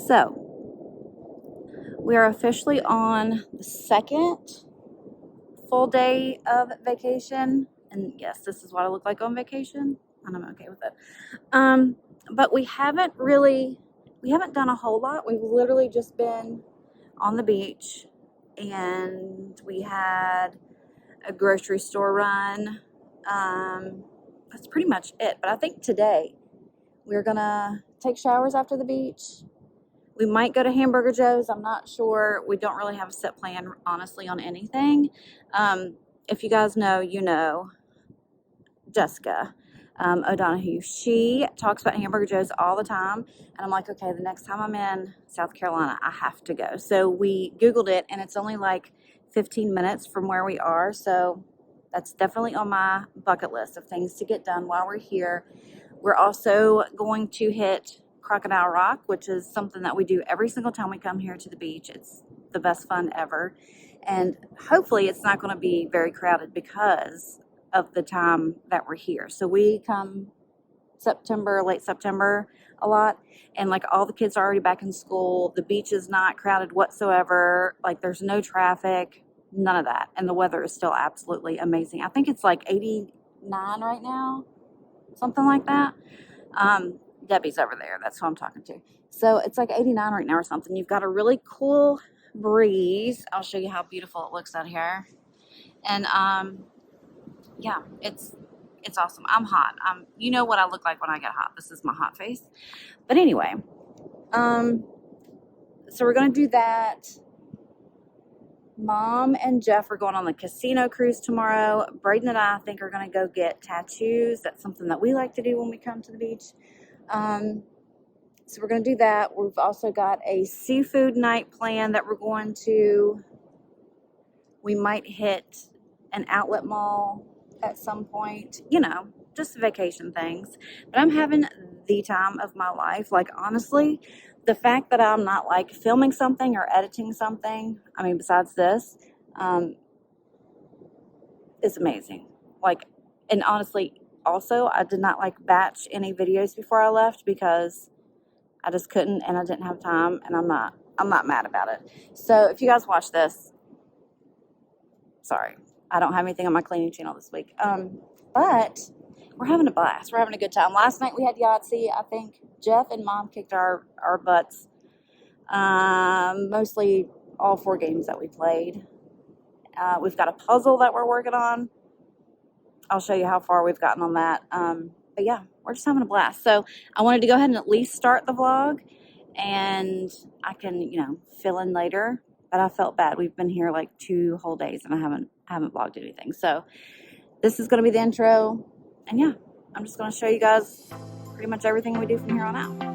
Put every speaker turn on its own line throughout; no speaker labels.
So, we are officially on the second full day of vacation. And yes, this is what I look like on vacation. And I'm okay with it. But we haven't done a whole lot. We've literally just been on the beach, and we had a grocery store run. That's pretty much it. But I think today we're gonna take showers after the beach. We might go to Hamburger Joe's. I'm not sure. We don't really have a set plan, honestly, on anything. If you guys know, you know Jessica O'Donoghue. She talks about Hamburger Joe's all the time. And I'm like, okay, the next time I'm in South Carolina, I have to go. So we Googled it, and it's only like 15 minutes from where we are. So that's definitely on my bucket list of things to get done while we're here. We're also going to hit Crocodile Rock, which is something that we do every single time we come here to the beach. It's the best fun ever. And hopefully it's not going to be very crowded because of the time that we're here. So we come late September a lot, and like all the kids are already back in school. The beach is not crowded whatsoever. Like there's no traffic, none of that. And the weather is still absolutely amazing. I think it's like 89 right now, something like that. Debbie's over there. That's who I'm talking to. So it's like 89 right now or something. You've got a really cool breeze. I'll show you how beautiful it looks out here. And yeah, it's awesome. I'm hot. You know what I look like when I get hot. This is my hot face. But anyway, so we're going to do that. Mom and Jeff are going on the casino cruise tomorrow. Braden and I think are going to go get tattoos. That's something that we like to do when we come to the beach. So we're going to do that. We've also got a seafood night plan that we're going to. We might hit an outlet mall at some point, just vacation things. But I'm having the time of my life. Like, honestly, the fact that I'm not like filming something or editing something, besides this, is amazing. Like, and honestly, also, I did not like batch any videos before I left because I just couldn't, and I didn't have time, and I'm not mad about it. So if you guys watch this, sorry, I don't have anything on my cleaning channel this week. But we're having a blast. We're having a good time. Last night we had Yahtzee. I think Jeff and Mom kicked our butts. Mostly all 4 games that we played. We've got a puzzle that we're working on. I'll show you how far we've gotten on that. But yeah, we're just having a blast. So I wanted to go ahead and at least start the vlog, and I can, fill in later. But I felt bad. We've been here like 2 whole days, and I haven't vlogged anything. So this is going to be the intro. And yeah, I'm just going to show you guys pretty much everything we do from here on out.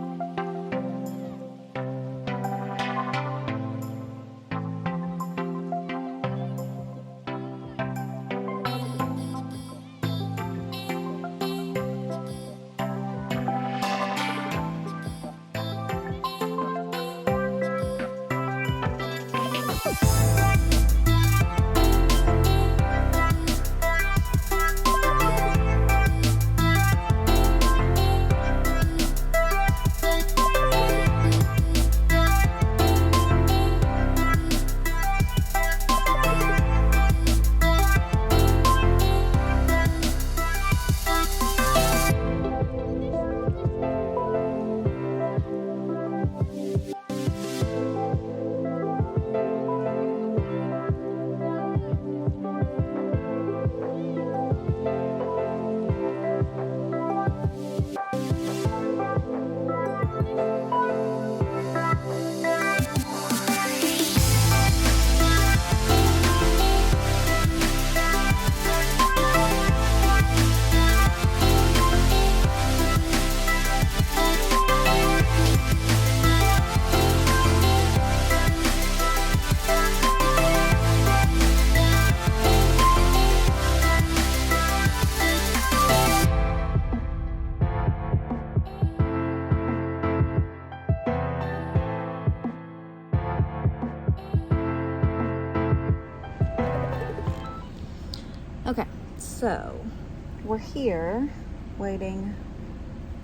Okay, so we're here waiting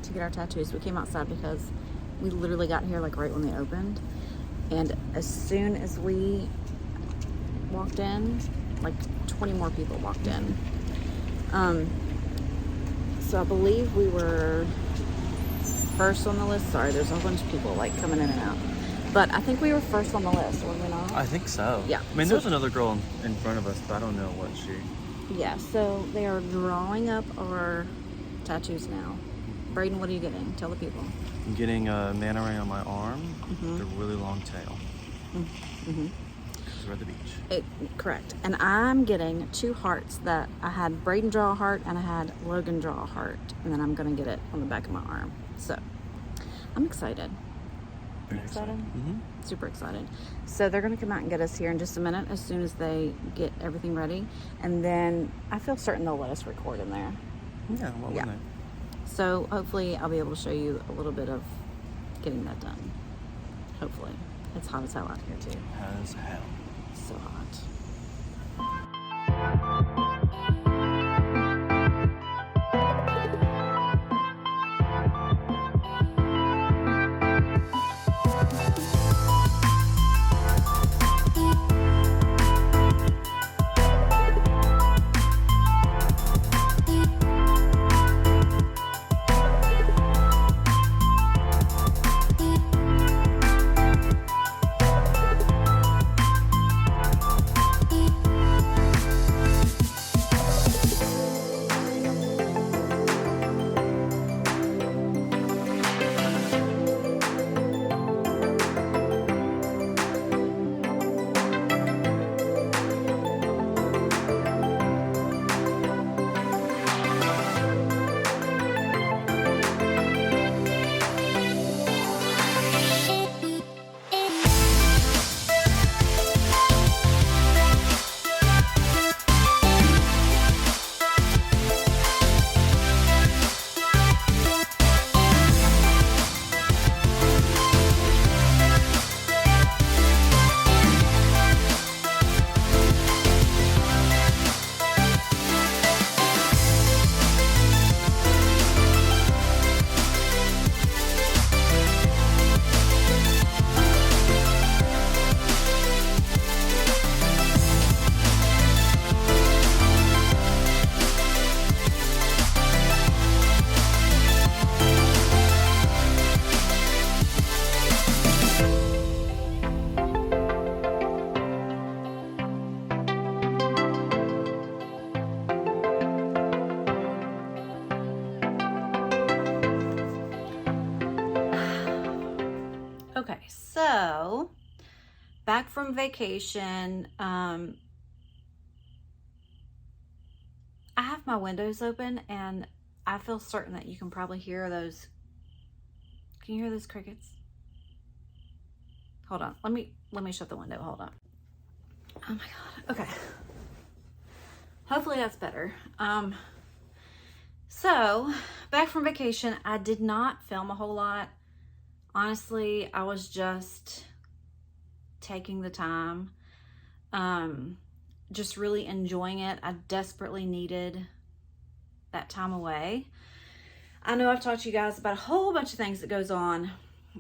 to get our tattoos. We came outside because We literally got here like right when they opened. And as soon as we walked in, like 20 more people walked in. So I believe we were first on the list. Sorry, there's a whole bunch of people like coming in and out. But I think we were first on the list, were we not?
I think so.
Yeah.
I mean, there's another girl in front of us, but I don't know what she...
Yeah, so they are drawing up our tattoos now. Braden, what are you getting? Tell the people.
I'm getting a manta ray on my arm with a really long tail.
Mm-hmm.
Because we're at the beach.
Correct. And I'm getting 2 hearts that I had Braden draw a heart and I had Logan draw a heart. And then I'm going to get it on the back of my arm. So, I'm excited.
Very
Excited?
Mm-hmm.
Super excited. So they're going to come out and get us here in just a minute as soon as they get everything ready. And then I feel certain they'll let us record in there.
Yeah, what
Yeah.
wouldn't
So hopefully I'll be able to show you a little bit of getting that done. Hopefully. It's hot as hell out here too.
As hell.
So hot. Okay, so back from vacation, I have my windows open and I feel certain that you can probably hear those. Can you hear those crickets? Hold on, let me shut the window. Hold on. Oh my god. Okay. Hopefully that's better. So back from vacation, I did not film a whole lot. Honestly, I was just taking the time, just really enjoying it. I desperately needed that time away. I know I've talked to you guys about a whole bunch of things that goes on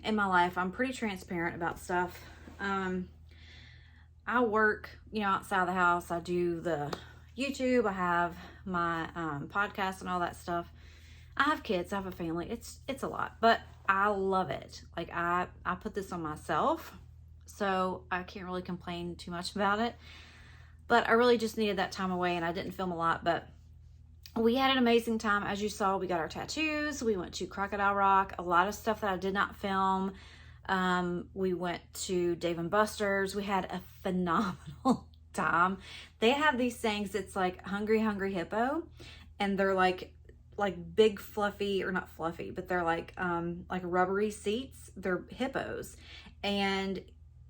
in my life. I'm pretty transparent about stuff. I work, outside the house. I do the YouTube. I have my podcast and all that stuff. I have kids. I have a family. It's a lot, but I love it. Like I put this on myself, so I can't really complain too much about it. But I really just needed that time away, and I didn't film a lot, but we had an amazing time. As you saw, we got our tattoos. We went to Crocodile Rock. A lot of stuff that I did not film. We went to Dave & Buster's. We had a phenomenal time. They have these things. It's like Hungry Hungry Hippo, and they're like big fluffy, or not fluffy, but they're like rubbery seats. They're hippos, and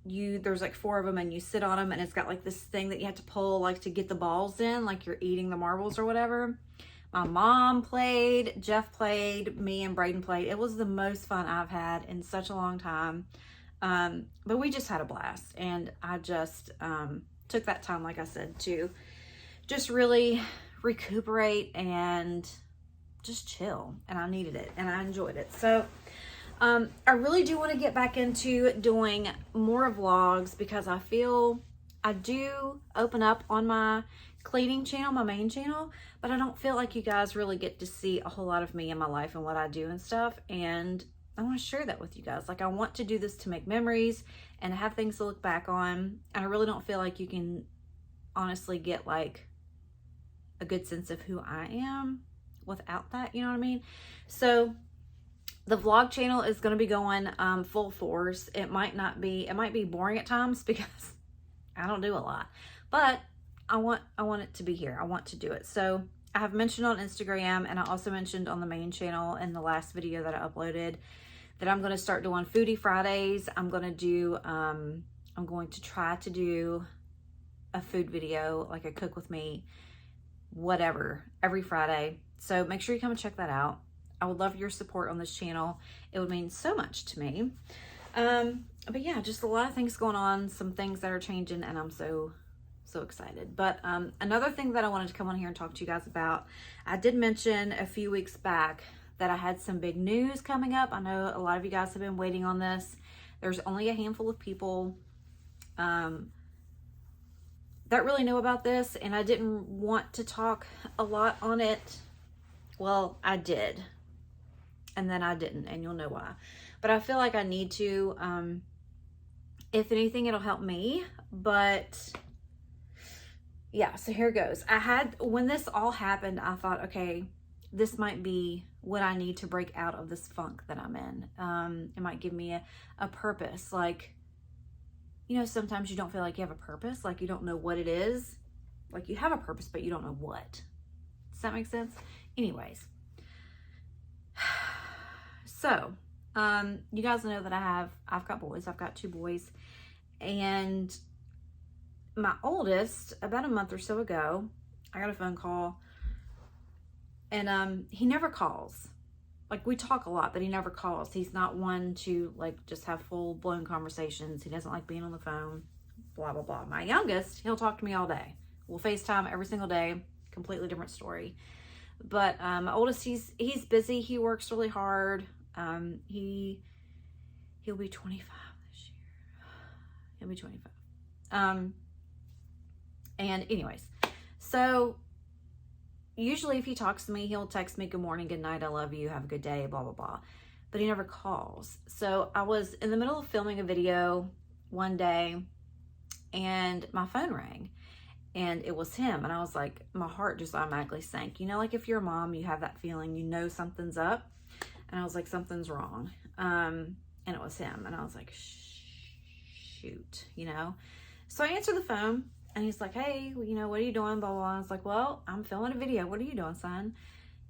there's like 4 of them, and you sit on them, and it's got like this thing that you have to pull like to get the balls in, like you're eating the marbles or whatever. My mom played, Jeff played, me and Braden played. It was the most fun I've had in such a long time. But we just had a blast, and I just took that time, like I said, to just really recuperate and just chill, and I needed it, and I enjoyed it. So I really do want to get back into doing more vlogs because I feel I do open up on my cleaning channel, my main channel, but I don't feel like you guys really get to see a whole lot of me in my life and what I do and stuff. And I want to share that with you guys. Like, I want to do this to make memories and have things to look back on. And I really don't feel like you can honestly get like a good sense of who I am without that, you know what I mean? So the vlog channel is going to be going full force. It might be boring at times because I don't do a lot, but I want it to be here. I want to do it. So I have mentioned on Instagram, and I also mentioned on the main channel in the last video that I uploaded, that I'm going to start doing Foodie Fridays. I'm going to try to do a food video, like a cook with me, whatever, every Friday. So make sure you come and check that out. I would love your support on this channel. It would mean so much to me. But yeah, just a lot of things going on, some things that are changing, and I'm so excited. But another thing that I wanted to come on here and talk to you guys about, I did mention a few weeks back that I had some big news coming up. I know a lot of you guys have been waiting on this. There's only a handful of people that really know about this, and I didn't want to talk a lot on it. Well, I did, and then I didn't, and you'll know why. But I feel like I need to. If anything, it'll help me. But yeah, so here goes. When this all happened, I thought, okay, this might be what I need to break out of this funk that I'm in. It might give me a purpose. Like, you know, sometimes you don't feel like you have a purpose, like you don't know what it is. Like, you have a purpose, but you don't know what. Does that make sense? Anyways. So, you guys know that I've got boys. I've got 2 boys. And my oldest, about a month or so ago, I got a phone call. And he never calls. Like, we talk a lot, but he never calls. He's not one to, like, just have full-blown conversations. He doesn't like being on the phone, blah, blah, blah. My youngest, he'll talk to me all day. We'll FaceTime every single day. Completely different story. But my oldest, he's busy. He works really hard. He'll be 25 this year. He'll be 25. And anyways, so usually if he talks to me, he'll text me, good morning, good night, I love you, have a good day, blah, blah, blah. But he never calls. So I was in the middle of filming a video one day and my phone rang and it was him. And I was like, my heart just automatically sank. You know, like if you're a mom, you have that feeling, you know something's up. And I was like, something's wrong. And it was him. And I was like, shoot, you know. So I answered the phone and he's like, hey, you know, what are you doing? Blah, blah, blah. I was like, well, I'm filming a video. What are you doing, son?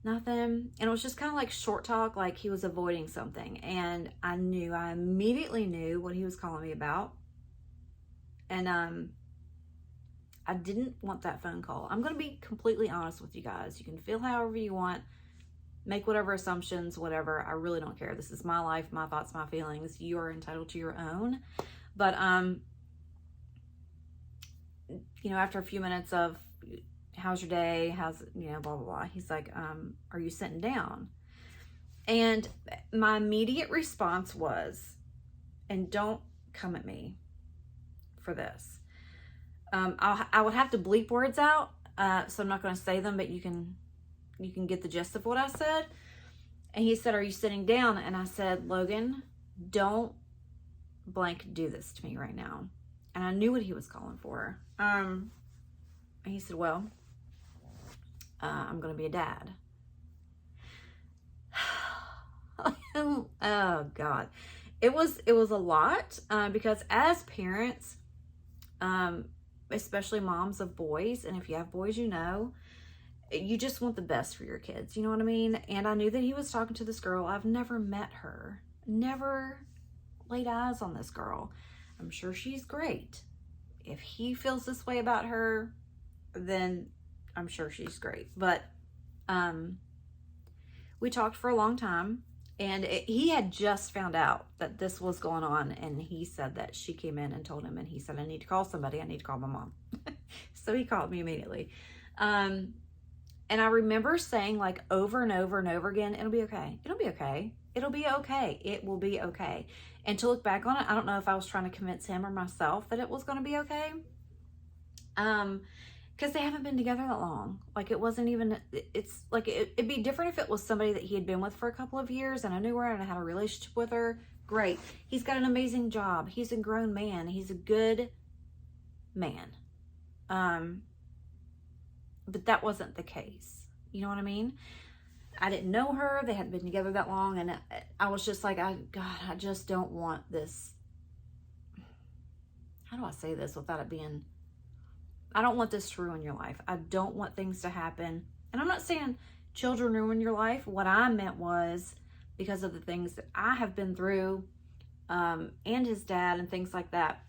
Nothing. And it was just kind of like short talk, like he was avoiding something. And I immediately knew what he was calling me about. And I didn't want that phone call. I'm going to be completely honest with you guys. You can feel however you want. Make whatever assumptions, whatever. I really don't care. This is my life, my thoughts, my feelings. You are entitled to your own. But, you know, after a few minutes of, how's your day? How's, you know, blah, blah, blah. He's like, are you sitting down? And my immediate response was, and don't come at me for this. I would have to bleep words out, so I'm not going to say them, but you can get the gist of what I said. And he said, are you sitting down? And I said, Logan, don't blank do this to me right now. And I knew what he was calling for. And he said, well, I'm going to be a dad. Oh God. It was a lot, because as parents, especially moms of boys, and if you have boys, you know, you just want the best for your kids. You know what I mean? And I knew that he was talking to this girl. I've never met her, never laid eyes on this girl. I'm sure she's great. If he feels this way about her, then I'm sure she's great. But we talked for a long time, and he had just found out that this was going on, and he said that she came in and told him, and he said, I need to call somebody. I need to call my mom. So he called me immediately. And I remember saying, like, over and over and over again, it'll be okay. It'll be okay. It'll be okay. It will be okay. And to look back on it, I don't know if I was trying to convince him or myself that it was going to be okay. Because they haven't been together that long. Like, it wasn't even, it's like, it'd be different if it was somebody that he had been with for a couple of years and I knew her and I had a relationship with her. Great. He's got an amazing job. He's a grown man. He's a good man. But that wasn't the case. You know what I mean? I didn't know her. They hadn't been together that long. And I was just like, God, I just don't want this. How do I say this without it being, I don't want this to ruin your life. I don't want things to happen. And I'm not saying children ruin your life. What I meant was because of the things that I have been through, and his dad and things like that.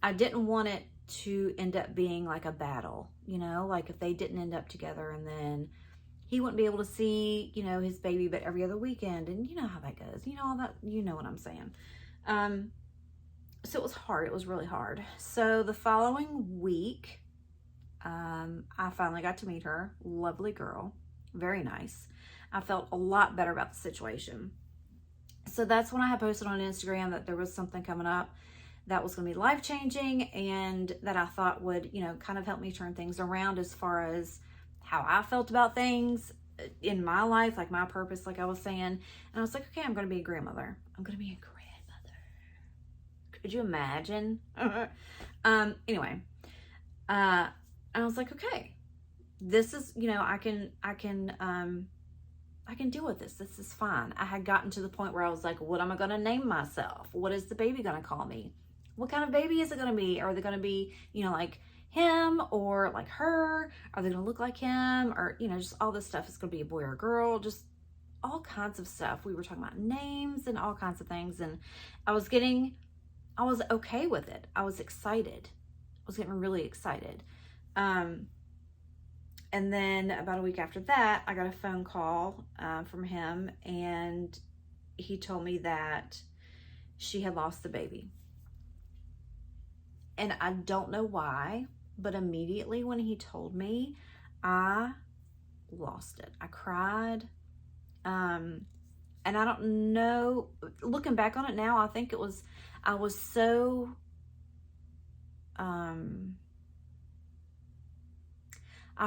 I didn't want it to end up being like a battle, you know, like if they didn't end up together and then he wouldn't be able to see, you know, his baby but every other weekend, and you know how that goes, you know, all that, you know what I'm saying. So it was hard. It was really hard. So the following week, I finally got to meet her. Lovely girl, very nice. I felt a lot better about the situation. So that's when I had posted on Instagram that there was something coming up that was going to be life-changing and that I thought would, you know, kind of help me turn things around as far as how I felt about things in my life, like my purpose, like I was saying. And I was like, okay, I'm going to be a grandmother. I'm going to be a grandmother. Could you imagine? Anyway, I was like, okay, this is, you know, I can deal with this. This is fine. I had gotten to the point where I was like, what am I going to name myself? What is the baby going to call me? What kind of baby is it going to be? Are they going to be, you know, like him or like her? Are they going to look like him? Or, you know, just all this stuff. Is going to be a boy or a girl? Just all kinds of stuff. We were talking about names and all kinds of things. And I was okay with it. I was excited. I was getting really excited. And then about a week after that, I got a phone call from him, and he told me that she had lost the baby. And I don't know why, but immediately when he told me, I lost it. I cried. And I don't know, looking back on it now, I think I was so, I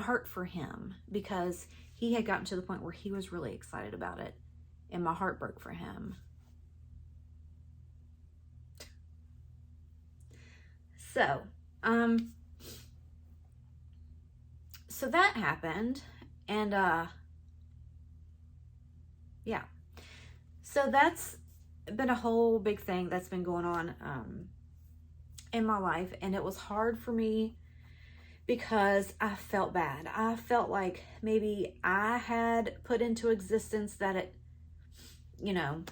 hurt for him because he had gotten to the point where he was really excited about it, and my heart broke for him. So, so that happened, and, yeah. So that's been a whole big thing that's been going on, in my life, and it was hard for me because I felt bad. I felt like maybe I had put into existence that it, you know,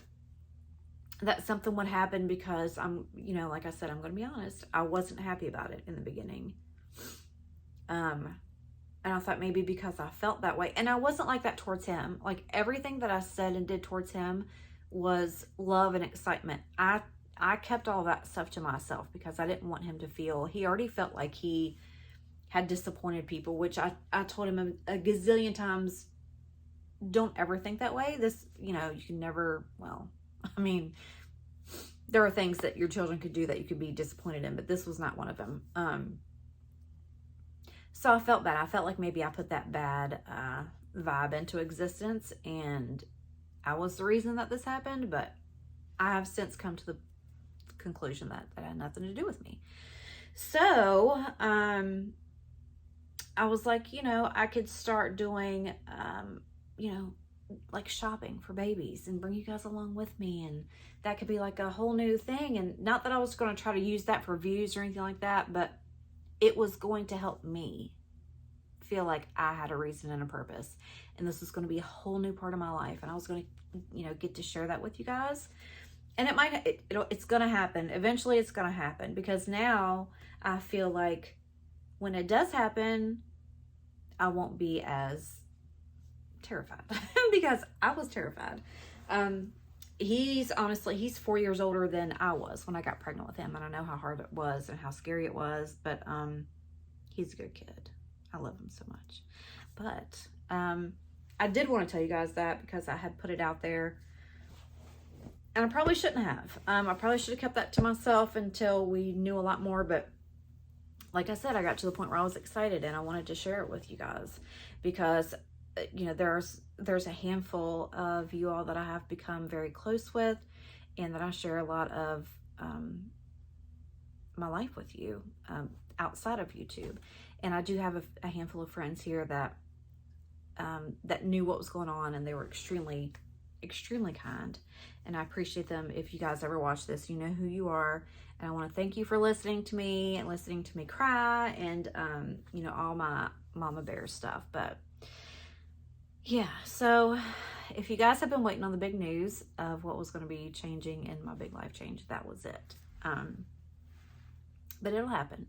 that something would happen because I'm, you know, like I said, I'm going to be honest, I wasn't happy about it in the beginning. And I thought maybe because I felt that way, and I wasn't like that towards him. Like everything that I said and did towards him was love and excitement. I kept all that stuff to myself because I didn't want him to feel, he already felt like he had disappointed people, which I told him a gazillion times, don't ever think that way. This, you know, you can never, well, I mean, there are things that your children could do that you could be disappointed in, but this was not one of them. So I felt bad. I felt like maybe I put that bad vibe into existence, and I was the reason that this happened, but I have since come to the conclusion that that had nothing to do with me. So, I was like, you know, I could start doing, you know, like shopping for babies and bring you guys along with me, and that could be like a whole new thing. And not that I was going to try to use that for views or anything like that, but it was going to help me feel like I had a reason and a purpose, and this was going to be a whole new part of my life, and I was going to, you know, get to share that with you guys. And it's going to happen eventually. It's going to happen because now I feel like when it does happen, I won't be as terrified because I was terrified. He's 4 years older than I was when I got pregnant with him, and I know how hard it was and how scary it was, but he's a good kid. I love him so much. But I did want to tell you guys that because I had put it out there
And I probably shouldn't have. I probably should have kept that to myself until we knew a lot more. But like I said, I got to the point where I was excited and I wanted to share it with you guys because, you know, there's a handful of you all that I have become very close with and that I share a lot of my life with you outside of YouTube. And I do have a handful of friends here that that knew what was going on, and they were extremely kind, and I appreciate them. If you guys ever watch this, you know who you are, and I want to thank you for listening to me and listening to me cry and you know, all my mama bear stuff. But yeah, so if you guys have been waiting on the big news of what was going to be changing in my big life change, that was it. But it'll happen.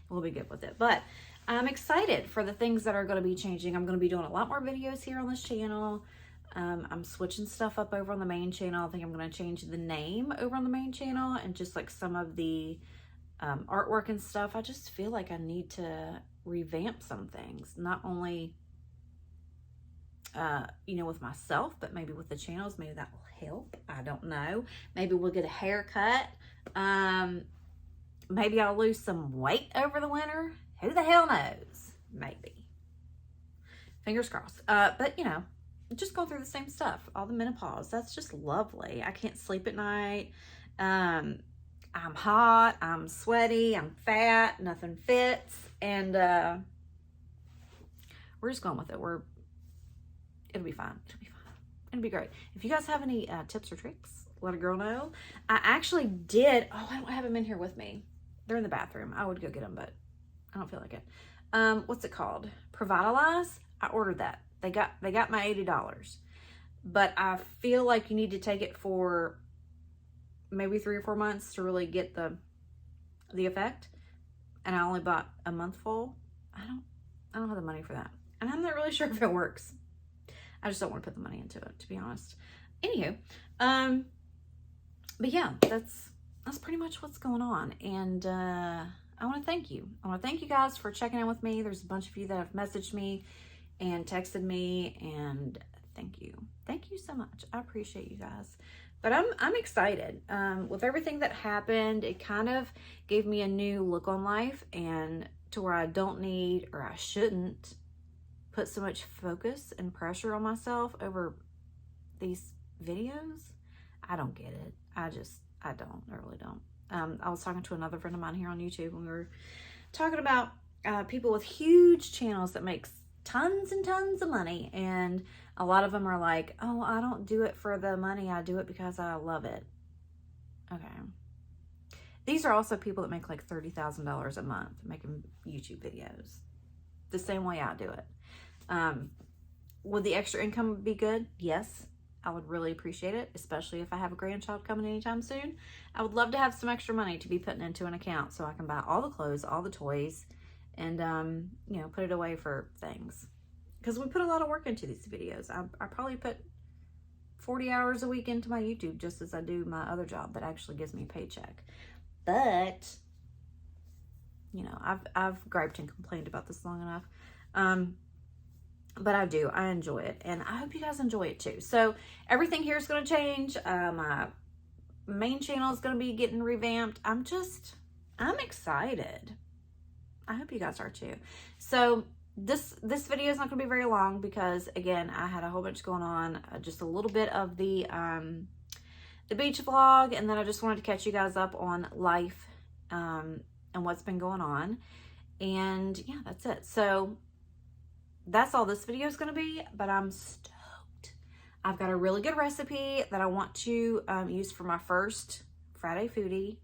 We'll be good with it. But I'm excited for the things that are going to be changing. I'm going to be doing a lot more videos here on this channel. I'm switching stuff up over on the main channel. I think I'm going to change the name over on the main channel and just like some of the artwork and stuff. I just feel like I need to revamp some things, not only you know, with myself, but maybe with the channels. Maybe that will help. I don't know. Maybe we'll get a haircut. Maybe I'll lose some weight over the winter. Who the hell knows? Maybe. Fingers crossed. But you know, just going through the same stuff. All the menopause. That's just lovely. I can't sleep at night. I'm hot. I'm sweaty. I'm fat. Nothing fits. And we're just going with it. It'll be fine. It'll be great. If you guys have any tips or tricks, let a girl know. I actually did. Oh, I don't have them in here with me. They're in the bathroom. I would go get them, but I don't feel like it. What's it called? Provitalize. I ordered that. They got my $80, but I feel like you need to take it for maybe 3 or 4 months to really get the effect. And I only bought a month full. I don't have the money for that, and I'm not really sure if it works. I just don't want to put the money into it, to be honest. Anywho, but yeah, that's pretty much what's going on. And I want to thank you. I want to thank you guys for checking in with me. There's a bunch of you that have messaged me and texted me, and thank you. Thank you so much. I appreciate you guys. But I'm excited. With everything that happened, it kind of gave me a new look on life, and to where I don't need, or I shouldn't, put so much focus and pressure on myself over these videos. I don't get it. I really don't. I was talking to another friend of mine here on YouTube, and we were talking about people with huge channels that makes tons and tons of money, and a lot of them are like, oh, I don't do it for the money, I do it because I love it. Okay, these are also people that make like $30,000 a month making YouTube videos the same way I do it. Would the extra income be good? Yes, I would really appreciate it, especially if I have a grandchild coming anytime soon. I would love to have some extra money to be putting into an account so I can buy all the clothes, all the toys, and you know, put it away for things, because we put a lot of work into these videos. I probably put 40 hours a week into my YouTube, just as I do my other job that actually gives me a paycheck. But you know, I've griped and complained about this long enough. But I enjoy it, and I hope you guys enjoy it too. So everything here is going to change. My main channel is going to be getting revamped. I'm excited. I hope you guys are too. So this video is not going to be very long because, again, I had a whole bunch going on. Just a little bit of the beach vlog, and then I just wanted to catch you guys up on life and what's been going on. And yeah, that's it. So that's all this video is going to be, but I'm stoked. I've got a really good recipe that I want to use for my first Friday Foodie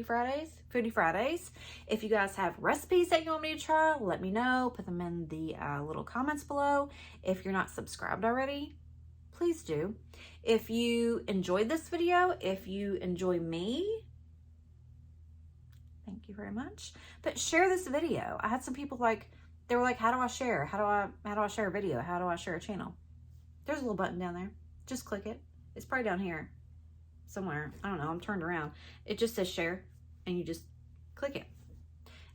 Fridays. If you guys have recipes that you want me to try, let me know. Put them in the little comments below. If you're not subscribed already, please do. If you enjoyed this video, if you enjoy me, thank you very much. But share this video. I had some people they were like, how do I share? How do I share a video? How do I share a channel? There's a little button down there. Just click it. It's probably down here somewhere. I don't know. I'm turned around. It just says share, and you just click it.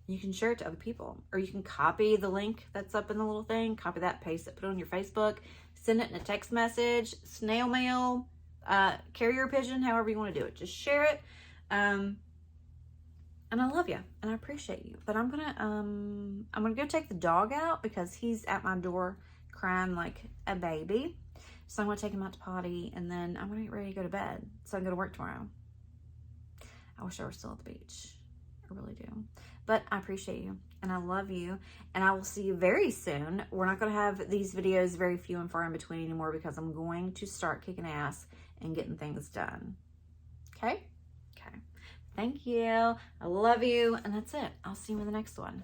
You can share it to other people, or you can copy the link that's up in the little thing, copy that, paste it, put it on your Facebook, send it in a text message, snail mail, carrier pigeon, however you want to do it. Just share it. And I love you and I appreciate you. But I'm gonna go take the dog out because he's at my door crying like a baby. So I'm gonna take him out to potty and then I'm gonna get ready to go to bed so I can go to work tomorrow. I wish I were still at the beach. I really do. But I appreciate you and I love you and I will see you very soon. We're not gonna have these videos very few and far in between anymore because I'm going to start kicking ass and getting things done. Okay? Okay. Thank you. I love you. And that's it. I'll see you in the next one.